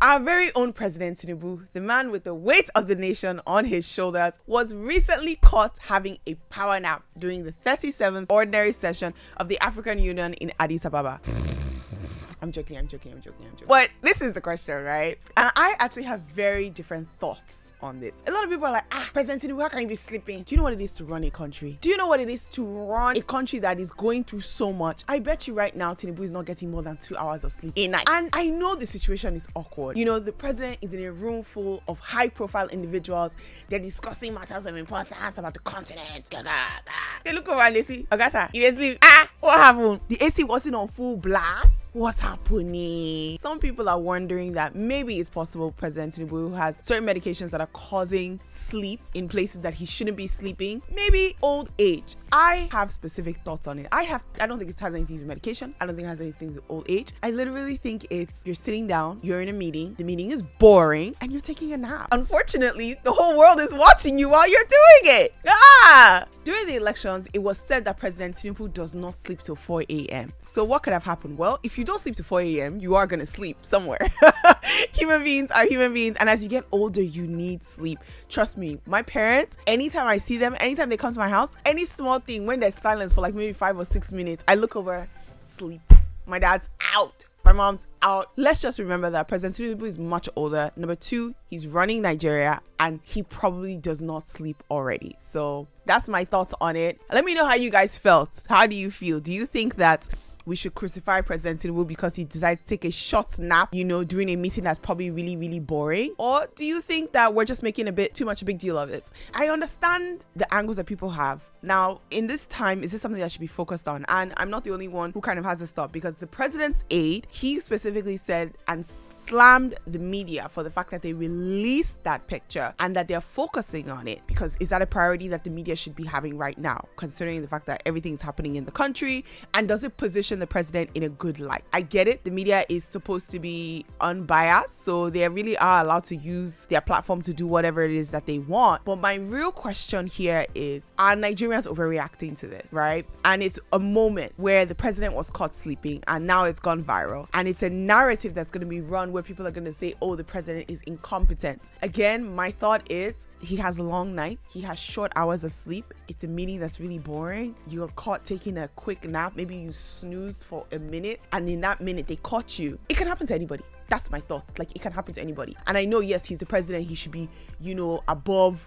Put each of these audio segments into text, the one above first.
Our very own President Tinubu, the man with the weight of the nation on his shoulders, was recently caught having a power nap during the 37th ordinary session of the African Union in Addis Ababa. I'm joking. But this is the question, right? And I actually have very different thoughts on this. A lot of people are like, President Tinubu, how can you be sleeping? Do you know what it is to run a country? Do you know what it is to run a country that is going through so much? I bet you right now, Tinubu is not getting more than 2 hours of sleep a night. And I know the situation is awkward. You know, the president is in a room full of high-profile individuals. They're discussing matters of importance about the continent. They look over and they see, Agasa, you didn't sleep. What happened? The AC wasn't on full blast. What's happening? Some people are wondering that maybe it's possible President Tinubu has certain medications that are causing sleep in places that he shouldn't be sleeping. Maybe old age. I have specific thoughts on it. I don't think it has anything to do with medication. I don't think it has anything to do with old age. I literally think it's you're sitting down, you're in a meeting, the meeting is boring, and you're taking a nap. Unfortunately, the whole world is watching you while you're doing it. During the elections, it was said that President Tinubu does not sleep till 4 a.m. So what could have happened? Well, if you don't sleep till 4 a.m., you are going to sleep somewhere. Human beings are human beings. And as you get older, you need sleep. Trust me, my parents, anytime I see them, anytime they come to my house, any small thing, when there's silence for like maybe 5 or 6 minutes, I look over, sleep. My dad's out. My mom's out. Let's just remember that President Tinubu is much older. Number 2, he's running Nigeria and he probably does not sleep already. So that's my thoughts on it. Let me know how you guys felt. How do you feel? Do you think that we should crucify President Tinubu because he decided to take a short nap, you know, during a meeting that's probably really, really boring? Or do you think that we're just making a bit too much a big deal of this? I understand the angles that people have. Now, in this time, is this something that should be focused on? And I'm not the only one who kind of has this thought, because the president's aide, he specifically said and slammed the media for the fact that they released that picture and that they're focusing on it, because is that a priority that the media should be having right now, considering the fact that everything is happening in the country? And does it position the president in a good light? I get it. The media is supposed to be unbiased, so they really are allowed to use their platform to do whatever it is that they want. But my real question here is, are Nigerians overreacting to this, right? And it's a moment where the president was caught sleeping and now it's gone viral, and it's a narrative that's going to be run where people are going to say, oh, the president is incompetent. Again, my thought is he has long nights, he has short hours of sleep, it's a meeting that's really boring, you're caught taking a quick nap, maybe you snooze for a minute, and in that minute they caught you. It can happen to anybody. That's my thought. Like, it can happen to anybody. And I know, yes, he's the president, he should be, you know, above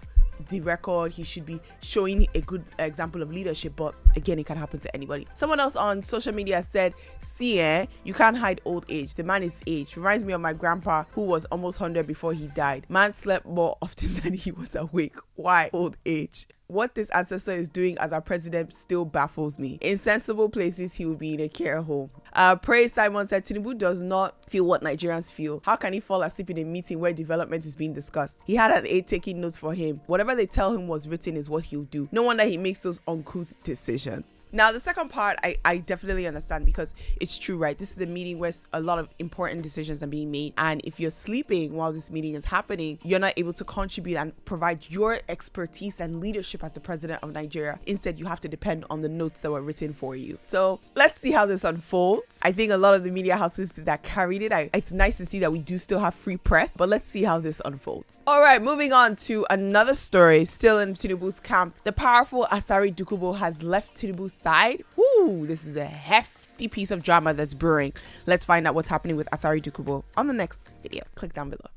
the record, he should be showing a good example of leadership, but again, it can happen to anybody. Someone else on social media said, see, you can't hide old age. The man is aged. Reminds me of my grandpa, who was almost 100 before he died. Man slept more often than he was awake. Why old age? What this ancestor is doing as our president still baffles me. In sensible places, he would be in a care home. Praise Simon said, Tinubu does not feel what Nigerians feel. How can he fall asleep in a meeting where development is being discussed? He had an aide taking notes for him. Whatever they tell him was written is what he'll do. No wonder he makes those uncouth decisions. Now, the second part, I definitely understand, because it's true, right? This is a meeting where a lot of important decisions are being made. And if you're sleeping while this meeting is happening, you're not able to contribute and provide your expertise and leadership as the president of Nigeria. Instead, you have to depend on the notes that were written for you. So let's see how this unfolds. I think a lot of the media houses that carried it, it's nice to see that we do still have free press, but let's see how this unfolds. All right, moving on to another story, still in Tinubu's camp. The powerful Asari Dokubo has left Tinubu's side. Woo, this is a hefty piece of drama that's brewing. Let's find out what's happening with Asari Dokubo on the next video. Click down below.